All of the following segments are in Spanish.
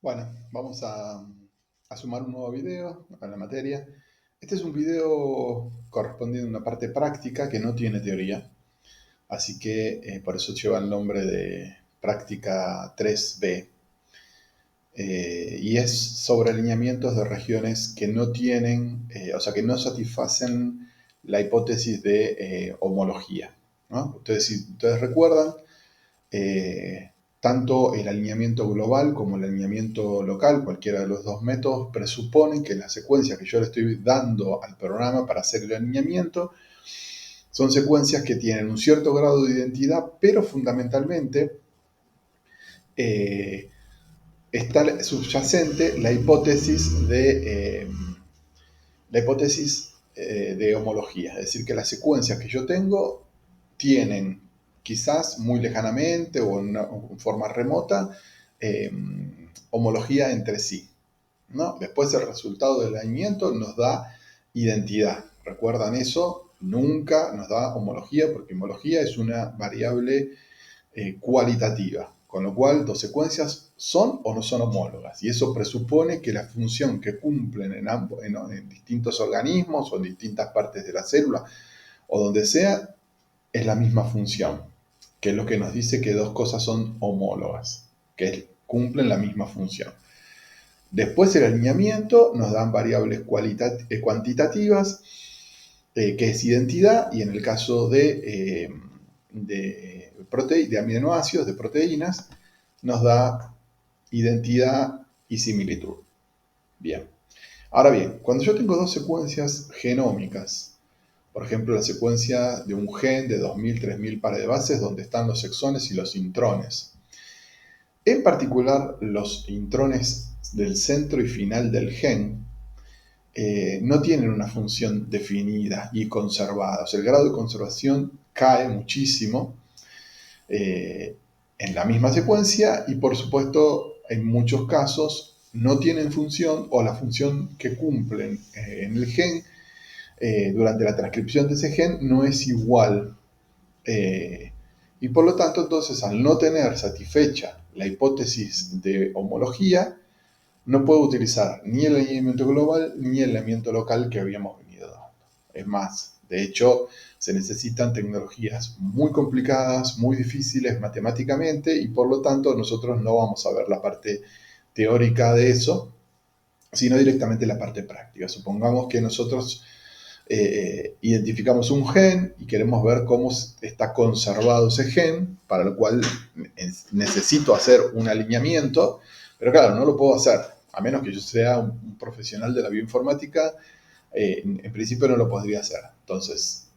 Bueno, vamos a sumar un nuevo video a la materia. Este es un video correspondiente a una parte práctica que no tiene teoría, así que por eso lleva el nombre de práctica 3B. Y es sobre alineamientos de regiones que no tienen, o sea, que no satisfacen la hipótesis de homología, ¿no? Si ustedes recuerdan, eh, tanto el alineamiento global como el alineamiento local, cualquiera de los dos métodos, presuponen que la secuencia que yo le estoy dando al programa para hacer el alineamiento son secuencias que tienen un cierto grado de identidad, pero fundamentalmente eh, está subyacente la hipótesis de homología, es decir, que las secuencias que yo tengo tienen quizás muy lejanamente o en forma remota eh, homología entre sí, ¿no? Después el resultado del alineamiento nos da identidad. ¿Recuerdan eso? Nunca nos da homología porque homología es una variable cualitativa, con lo cual dos secuencias son o no son homólogas. Y eso presupone que la función que cumplen en distintos organismos o en distintas partes de la célula o donde sea, es la misma función, que es lo que nos dice que dos cosas son homólogas, que cumplen la misma función. Después el alineamiento nos dan variables cuantitativas, que es identidad, y en el caso de aminoácidos, de proteínas, nos da identidad y similitud. Bien. Ahora bien, cuando yo tengo dos secuencias genómicas, por ejemplo, la secuencia de un gen de 2000, 3000 pares de bases donde están los exones y los intrones. En particular, los intrones del centro y final del gen no tienen una función definida y conservada. O sea, el grado de conservación cae muchísimo eh, en la misma secuencia y, por supuesto, en muchos casos no tienen función o la función que cumplen en el gen durante la transcripción de ese gen no es igual. Y por lo tanto, entonces, al no tener satisfecha la hipótesis de homología, no puedo utilizar ni el alineamiento global ni el alineamiento local que habíamos venido dando. Es más, de hecho, se necesitan tecnologías muy complicadas, muy difíciles matemáticamente, y por lo tanto nosotros no vamos a ver la parte teórica de eso, sino directamente la parte práctica. Supongamos que nosotros identificamos un gen y queremos ver cómo está conservado ese gen, para lo cual necesito hacer un alineamiento, pero claro, no lo puedo hacer, a menos que yo sea un profesional de la bioinformática, en principio no lo podría hacer. Entonces,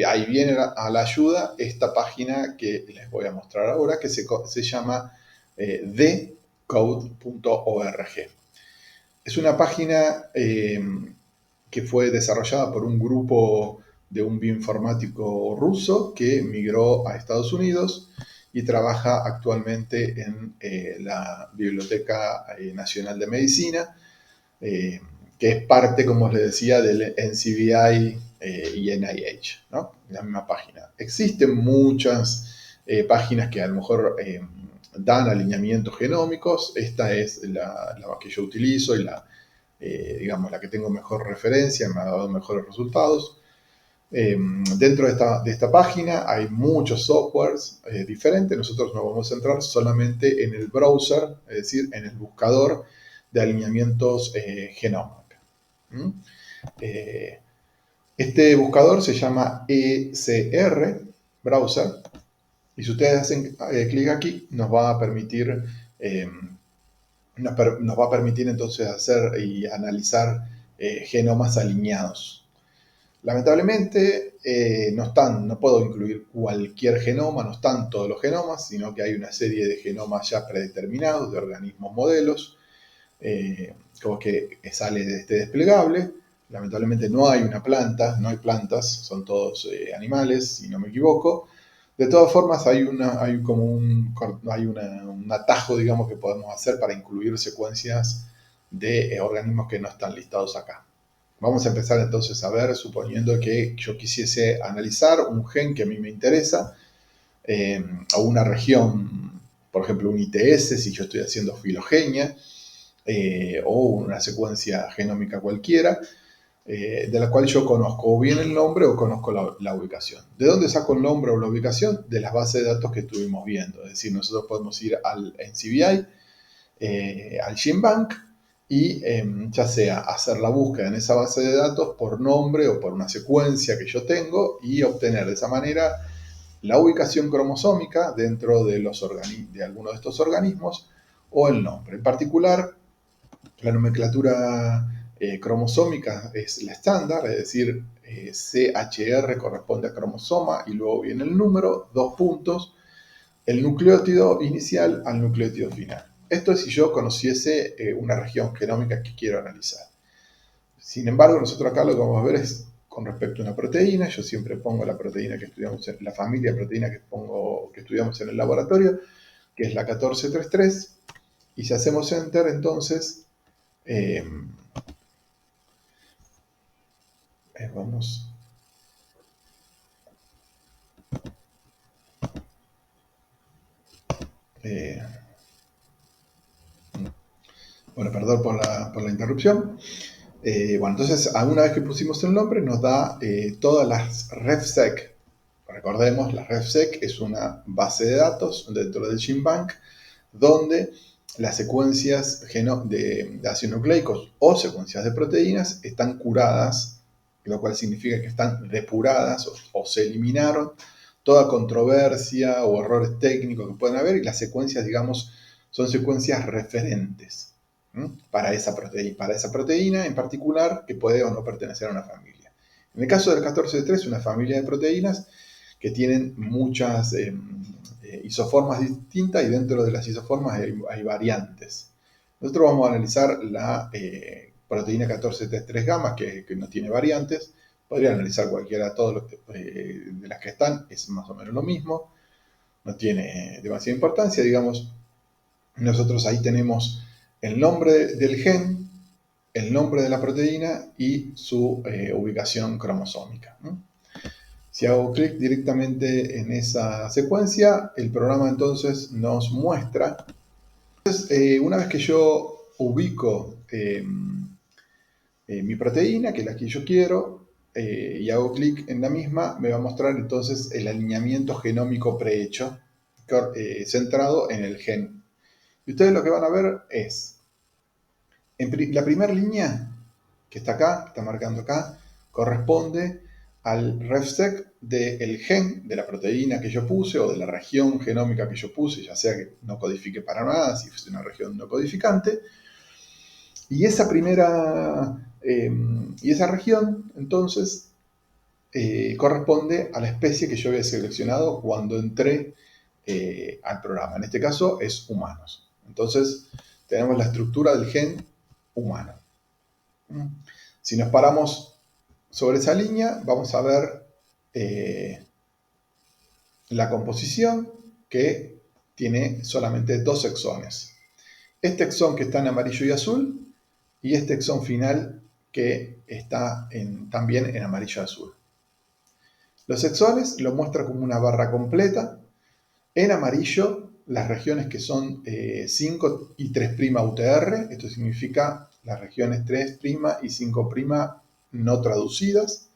ahí viene a la ayuda esta página que les voy a mostrar ahora, que se llama thecode.org. Es una página que fue desarrollada por un grupo de un bioinformático ruso que migró a Estados Unidos y trabaja actualmente en la Biblioteca Nacional de Medicina, que es parte, como les decía, del NCBI y NIH, ¿no? La misma página. Existen muchas páginas que a lo mejor dan alineamientos genómicos. Esta es la que yo utilizo y digamos, la que tengo mejor referencia, me ha dado mejores resultados. Dentro de esta página hay muchos softwares diferentes. Nosotros nos vamos a centrar solamente en el browser, es decir, en el buscador de alineamientos genómicos. Este buscador se llama ECR Browser, y si ustedes hacen clic aquí, nos va a permitir entonces hacer y analizar genomas alineados. Lamentablemente no puedo incluir cualquier genoma, no están todos los genomas, sino que hay una serie de genomas ya predeterminados de organismos modelos, como que sale de este desplegable. Lamentablemente no hay una planta, no hay plantas, son todos animales, si no me equivoco. De todas formas, un atajo, digamos, que podemos hacer para incluir secuencias de organismos que no están listados acá. Vamos a empezar entonces a ver, suponiendo que yo quisiese analizar un gen que a mí me interesa, o una región, por ejemplo, un ITS, si yo estoy haciendo filogenia, o una secuencia genómica cualquiera, de la cual yo conozco o bien el nombre o conozco la ubicación. ¿De dónde saco el nombre o la ubicación? De las bases de datos que estuvimos viendo. Es decir, nosotros podemos ir al NCBI, al GenBank, y ya sea hacer la búsqueda en esa base de datos por nombre o por una secuencia que yo tengo y obtener de esa manera la ubicación cromosómica dentro de, de alguno de estos organismos o el nombre. En particular, la nomenclatura cromosómica es la estándar, es decir, CHR corresponde a cromosoma y luego viene el número, 2 puntos, el nucleótido inicial al nucleótido final. Esto es si yo conociese una región genómica que quiero analizar. Sin embargo, nosotros acá lo que vamos a ver es con respecto a una proteína. Yo siempre pongo la proteína que estudiamos, la familia de proteína que estudiamos en el laboratorio, que es la 1433. Y si hacemos Enter, entonces vamos. Bueno, perdón por la interrupción. Bueno, entonces, una vez que pusimos el nombre, nos da todas las RefSeq. Recordemos, la RefSeq es una base de datos dentro del GenBank donde las secuencias de ácidos nucleicos o secuencias de proteínas están curadas, lo cual significa que están depuradas o se eliminaron toda controversia o errores técnicos que pueden haber, y las secuencias, digamos, son secuencias referentes para esa proteína en particular, que puede o no pertenecer a una familia. En el caso del 14-3, una familia de proteínas que tienen muchas isoformas distintas, y dentro de las isoformas hay variantes. Nosotros vamos a analizar la proteína 14-3 gamma, que no tiene variantes. Podría analizar cualquiera de las que están, es más o menos lo mismo, no tiene demasiada importancia, digamos. Nosotros ahí tenemos el nombre del gen, el nombre de la proteína y su ubicación cromosómica. Si hago clic directamente en esa secuencia, el programa entonces nos muestra. Entonces, una vez que yo ubico mi proteína, que es la que yo quiero, y hago clic en la misma, me va a mostrar entonces el alineamiento genómico prehecho, centrado en el gen. Y ustedes lo que van a ver es, la primera línea que está acá, que está marcando acá, corresponde al RefSeq del gen, de la proteína que yo puse o de la región genómica que yo puse, ya sea que no codifique para nada, si es una región no codificante. Y esa y esa región, entonces, corresponde a la especie que yo había seleccionado cuando entré al programa. En este caso es humanos. Entonces, tenemos la estructura del gen humano. Si nos paramos sobre esa línea, vamos a ver la composición, que tiene solamente 2 exones. Este exón que está en amarillo y azul, y este exón final que está también en amarillo y azul. Los exones lo muestra como una barra completa. En amarillo, las regiones que son 5 y 3' UTR, esto significa las regiones 3' y 5' no traducidas,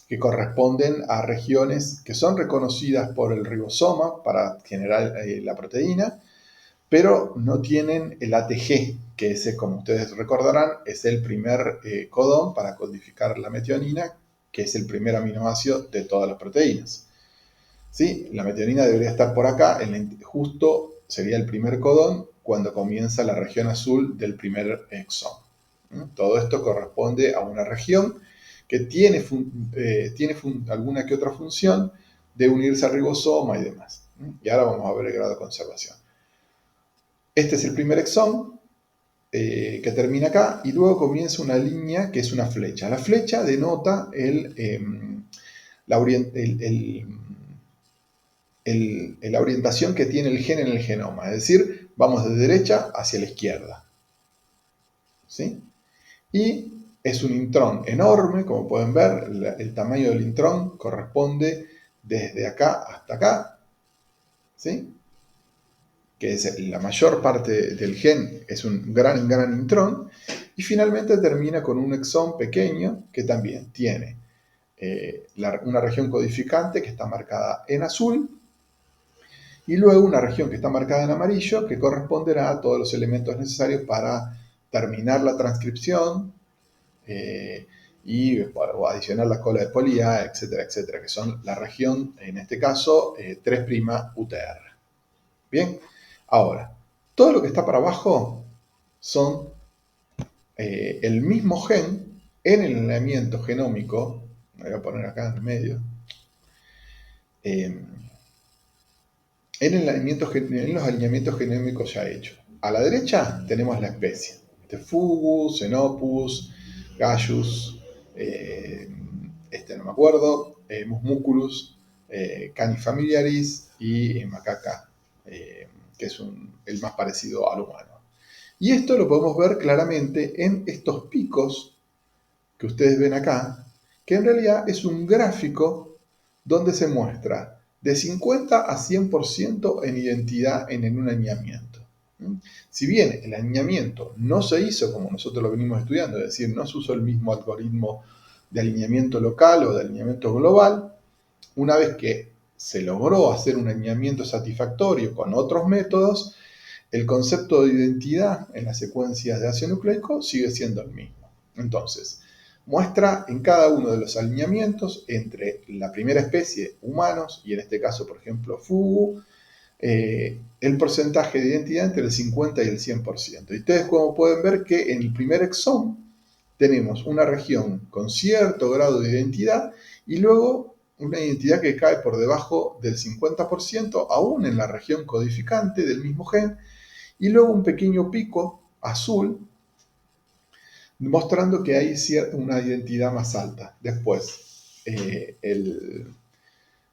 que corresponden a regiones que son reconocidas por el ribosoma para generar la proteína, pero no tienen el ATG, que ese, como ustedes recordarán, es el primer codón para codificar la metionina, que es el primer aminoácido de todas las proteínas. ¿Sí? La metionina debería estar por acá, justo sería el primer codón cuando comienza la región azul del primer exón. Todo esto corresponde a una región que tiene alguna que otra función de unirse al ribosoma y demás. Y ahora vamos a ver el grado de conservación. Este es el primer exón que termina acá, y luego comienza una línea que es una flecha. La flecha denota la orientación que tiene el gen en el genoma, es decir, vamos de derecha hacia la izquierda. ¿Sí? Y es un intrón enorme, como pueden ver, el tamaño del intrón corresponde desde acá hasta acá. ¿Sí? que es la mayor parte del gen, es un gran intrón, y finalmente termina con un exón pequeño que también tiene una región codificante que está marcada en azul, y luego una región que está marcada en amarillo que corresponderá a todos los elementos necesarios para terminar la transcripción o adicionar la cola de poli A, etcétera, etcétera, que son la región, en este caso, 3' UTR. Bien, ahora, todo lo que está para abajo son el mismo gen en el alineamiento genómico, me voy a poner acá en el medio, en los alineamientos genómicos ya hechos. A la derecha tenemos la especie, Fugu, Xenopus, Gallus, no me acuerdo, Musculus, Canis familiaris y Macaca, que es el más parecido al humano. Y esto lo podemos ver claramente en estos picos que ustedes ven acá, que en realidad es un gráfico donde se muestra de 50 a 100% en identidad en un alineamiento. Si bien el alineamiento no se hizo como nosotros lo venimos estudiando, es decir, no se usó el mismo algoritmo de alineamiento local o de alineamiento global, una vez que se logró hacer un alineamiento satisfactorio con otros métodos, el concepto de identidad en las secuencias de ácido nucleico sigue siendo el mismo. Entonces, muestra en cada uno de los alineamientos entre la primera especie, humanos, y en este caso, por ejemplo, Fugu, el porcentaje de identidad entre el 50 y el 100%. Y ustedes, como pueden ver, que en el primer exón tenemos una región con cierto grado de identidad y luego una identidad que cae por debajo del 50%, aún en la región codificante del mismo gen, y luego un pequeño pico azul mostrando que hay una identidad más alta. Después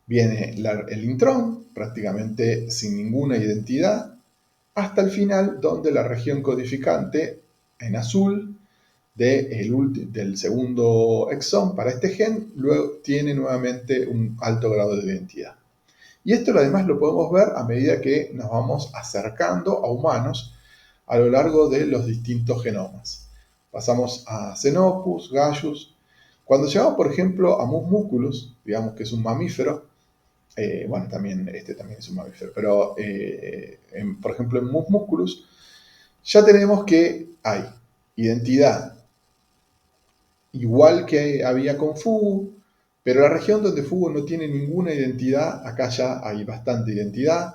viene el intrón, prácticamente sin ninguna identidad, hasta el final donde la región codificante en azul del segundo exón para este gen luego tiene nuevamente un alto grado de identidad. Y esto además lo podemos ver a medida que nos vamos acercando a humanos a lo largo de los distintos genomas. Pasamos a Xenopus, Gallus. Cuando llegamos, por ejemplo, a Mus musculus, digamos que es un mamífero, también es un mamífero, pero por ejemplo en Mus musculus, ya tenemos que hay identidad igual que había con Fugu, pero la región donde Fugu no tiene ninguna identidad, acá ya hay bastante identidad,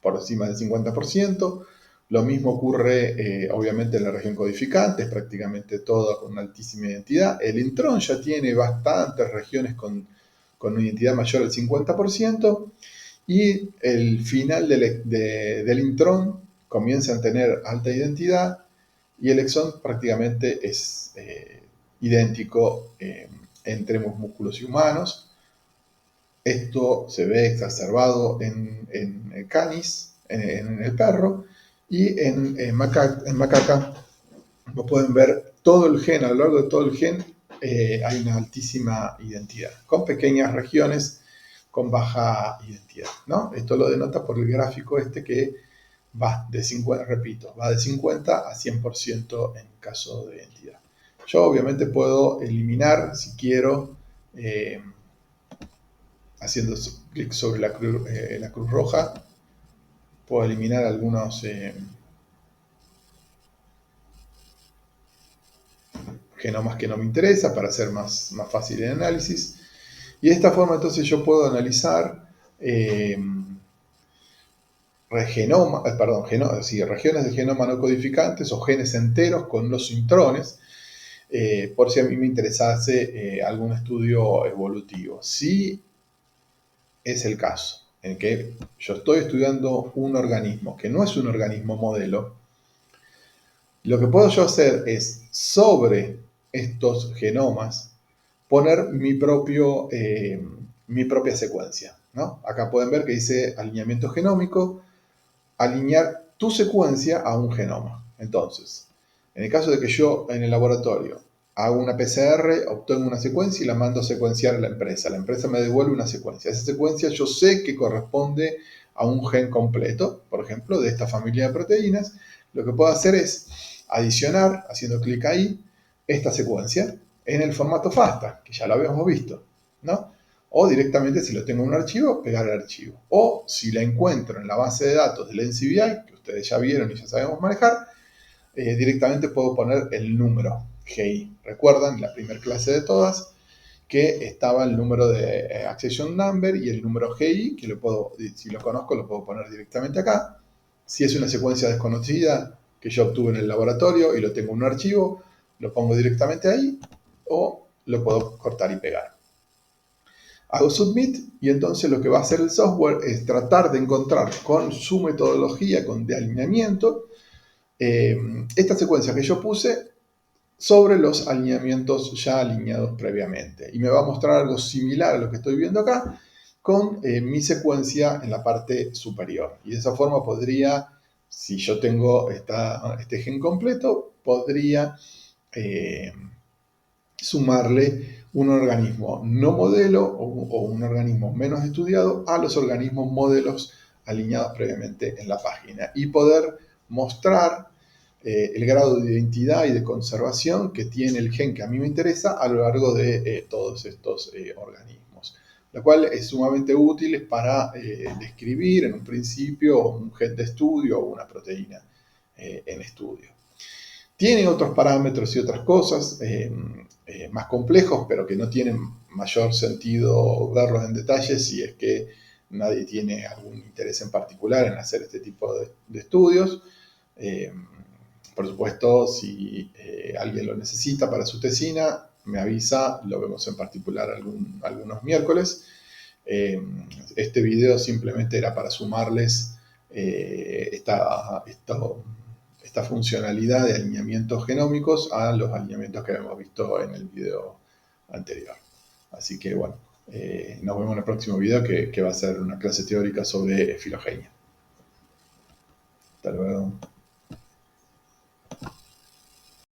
por encima del 50%. Lo mismo ocurre, obviamente, en la región codificante, es prácticamente toda con una altísima identidad. El intrón ya tiene bastantes regiones con una identidad mayor al 50%, y el final del intrón comienza a tener alta identidad, y el exón prácticamente es idéntico entre músculos y humanos. Esto se ve exacerbado en el canis, en el perro, y en macaca, como pueden ver, todo el gen, a lo largo de todo el gen, hay una altísima identidad, con pequeñas regiones con baja identidad, ¿no? Esto lo denota por el gráfico que va de 50, repito, va de 50 a 100% en caso de identidad. Yo obviamente puedo eliminar, si quiero, haciendo clic sobre la cruz roja, puedo eliminar algunos genomas que no me interesan para hacer más fácil el análisis. Y de esta forma entonces yo puedo analizar regiones de genoma no codificantes o genes enteros con los intrones, por si a mí me interesase algún estudio evolutivo. Si es el caso en que yo estoy estudiando un organismo que no es un organismo modelo, lo que puedo yo hacer es, sobre estos genomas, poner mi propia secuencia, ¿no? Acá pueden ver que dice alineamiento genómico, alinear tu secuencia a un genoma. Entonces, en el caso de que yo en el laboratorio hago una PCR, obtengo una secuencia y la mando a secuenciar a la empresa me devuelve una secuencia. Esa secuencia yo sé que corresponde a un gen completo, por ejemplo, de esta familia de proteínas, lo que puedo hacer es adicionar, haciendo clic ahí, esta secuencia en el formato FASTA, que ya lo habíamos visto, ¿no? O directamente, si lo tengo en un archivo, pegar el archivo. O si la encuentro en la base de datos del NCBI, que ustedes ya vieron y ya sabemos manejar, directamente puedo poner el número GI. Recuerdan, la primera clase de todas, que estaba el número de accession number y el número GI, que lo puedo, si lo conozco, lo puedo poner directamente acá. Si es una secuencia desconocida que yo obtuve en el laboratorio y lo tengo en un archivo, lo pongo directamente ahí o lo puedo cortar y pegar. Hago submit y entonces lo que va a hacer el software es tratar de encontrar con su metodología de alineamiento esta secuencia que yo puse sobre los alineamientos ya alineados previamente. Y me va a mostrar algo similar a lo que estoy viendo acá con mi secuencia en la parte superior. Y de esa forma podría, si yo tengo este gen completo, podría sumarle un organismo no modelo o un organismo menos estudiado a los organismos modelos alineados previamente en la página y poder mostrar el grado de identidad y de conservación que tiene el gen que a mí me interesa a lo largo de todos estos organismos, lo cual es sumamente útil para describir en un principio un gen de estudio o una proteína en estudio. Tiene otros parámetros y otras cosas más complejos, pero que no tienen mayor sentido verlos en detalle si es que nadie tiene algún interés en particular en hacer este tipo de estudios. Por supuesto, si alguien lo necesita para su tesina, me avisa, lo vemos en particular algunos miércoles. Este video simplemente era para sumarles esta funcionalidad de alineamientos genómicos a los alineamientos que habíamos visto en el video anterior. Así que bueno, nos vemos en el próximo video que va a ser una clase teórica sobre filogenia. Hasta luego.